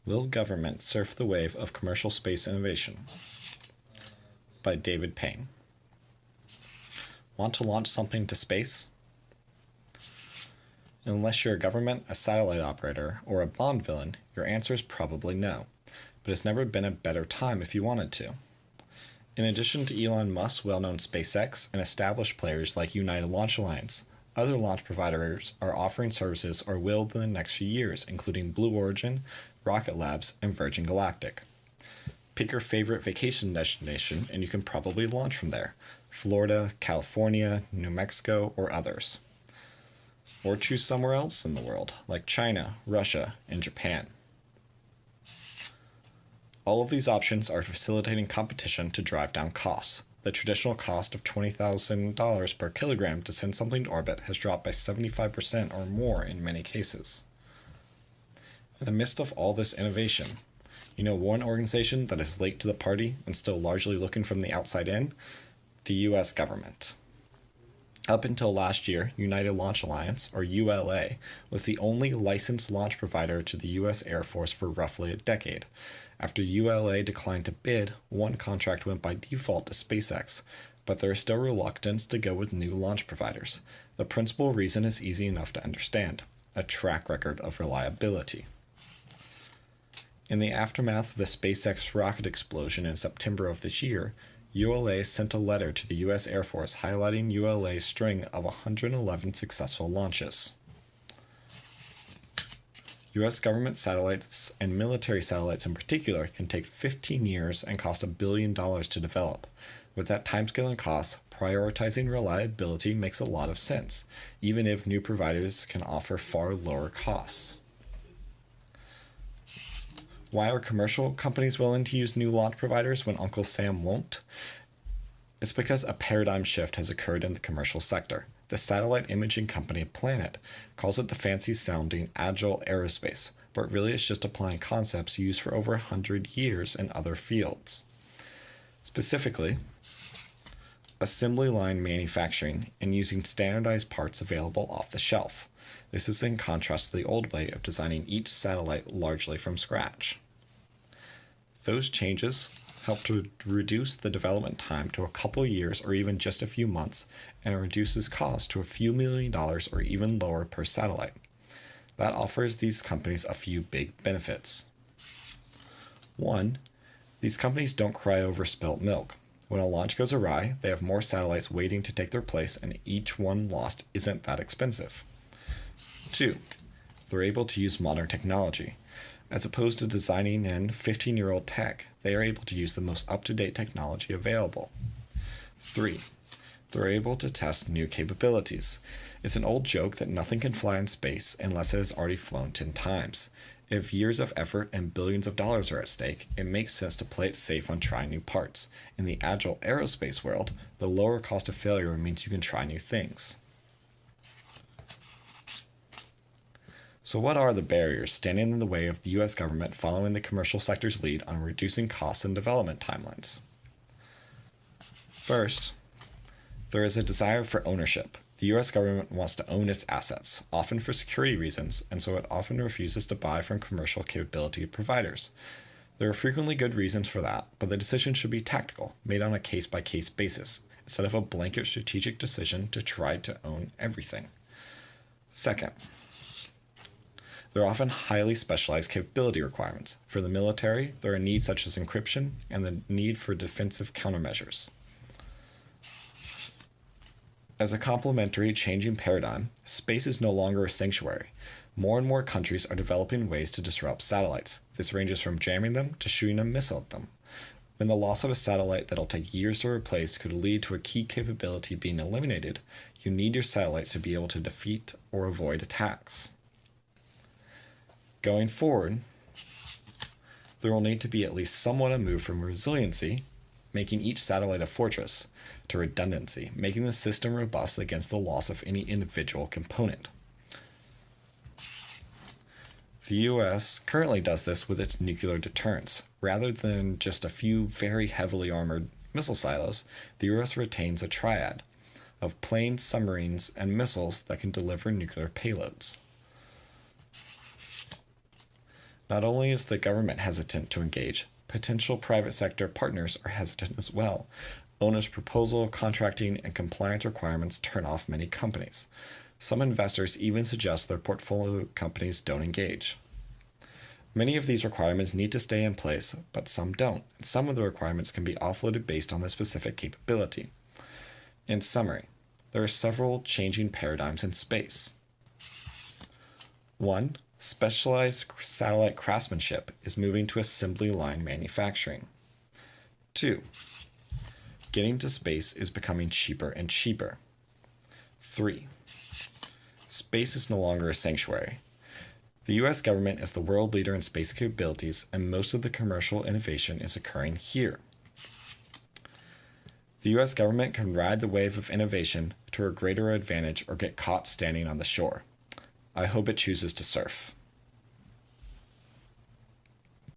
Will Government Surf the Wave of Commercial Space Innovation? By David Payne. Want to launch something to space? Unless you're a government, a satellite operator, or a Bond villain, your answer is probably no. But it's never been a better time if you wanted to. In addition to Elon Musk's well-known SpaceX and established players like United Launch Alliance, other launch providers are offering services or will within the next few years, including Blue Origin, Rocket Labs, and Virgin Galactic. Pick your favorite vacation destination and you can probably launch from there: Florida, California, New Mexico, or others. Or choose somewhere else in the world, like China, Russia, and Japan. All of these options are facilitating competition to drive down costs. The traditional cost of $20,000 per kilogram to send something to orbit has dropped by 75% or more in many cases. In the midst of all this innovation, you know one organization that is late to the party and still largely looking from the outside in? The US government. Up until last year, United Launch Alliance, or ULA, was the only licensed launch provider to the US Air Force for roughly a decade. After ULA declined to bid, one contract went by default to SpaceX, but there is still reluctance to go with new launch providers. The principal reason is easy enough to understand: a track record of reliability. In the aftermath of the SpaceX rocket explosion in September of this year, ULA sent a letter to the US Air Force highlighting ULA's string of 111 successful launches. US government satellites, and military satellites in particular, can take 15 years and cost $1 billion to develop. With that timescale and cost, prioritizing reliability makes a lot of sense, even if new providers can offer far lower costs. Why are commercial companies willing to use new launch providers when Uncle Sam won't? It's because a paradigm shift has occurred in the commercial sector. The satellite imaging company Planet calls it the fancy-sounding Agile Aerospace, but really it's just applying concepts used for over 100 years in other fields. Specifically, assembly line manufacturing and using standardized parts available off the shelf. This is in contrast to the old way of designing each satellite largely from scratch. Those changes help to reduce the development time to a couple years or even just a few months, and reduces costs to a few $1,000,000 or even lower per satellite. That offers these companies a few big benefits. 1. These companies don't cry over spilt milk. When a launch goes awry, they have more satellites waiting to take their place, and each one lost isn't that expensive. 2. They're able to use modern technology. As opposed to designing in 15-year-old tech, they are able to use the most up-to-date technology available. 3. They're able to test new capabilities. It's an old joke that nothing can fly in space unless it has already flown 10 times. If years of effort and billions of dollars are at stake, it makes sense to play it safe on trying new parts. In the agile aerospace world, the lower cost of failure means you can try new things. So what are the barriers standing in the way of the US government following the commercial sector's lead on reducing costs and development timelines? First, there is a desire for ownership. The US government wants to own its assets, often for security reasons, and so it often refuses to buy from commercial capability providers. There are frequently good reasons for that, but the decision should be tactical, made on a case-by-case basis, instead of a blanket strategic decision to try to own everything. Second, there are often highly specialized capability requirements. For the military, there are needs such as encryption and the need for defensive countermeasures. As a complementary changing paradigm, space is no longer a sanctuary. More and more countries are developing ways to disrupt satellites. This ranges from jamming them to shooting a missile at them. When the loss of a satellite that'll take years to replace could lead to a key capability being eliminated, you need your satellites to be able to defeat or avoid attacks. Going forward, there will need to be at least somewhat a move from resiliency, making each satellite a fortress, to redundancy, making the system robust against the loss of any individual component. The US currently does this with its nuclear deterrence. Rather than just a few very heavily armored missile silos, the US retains a triad of planes, submarines, and missiles that can deliver nuclear payloads. Not only is the government hesitant to engage, potential private sector partners are hesitant as well. Owners' proposal, contracting, and compliance requirements turn off many companies. Some investors even suggest their portfolio companies don't engage. Many of these requirements need to stay in place, but some don't, and some of the requirements can be offloaded based on the specific capability. In summary, there are several changing paradigms in space. 1. Specialized satellite craftsmanship is moving to assembly line manufacturing. 2. Getting to space is becoming cheaper and cheaper. 3. Space is no longer a sanctuary. The US government is the world leader in space capabilities, and most of the commercial innovation is occurring here. The US government can ride the wave of innovation to a greater advantage or get caught standing on the shore. I hope it chooses to surf.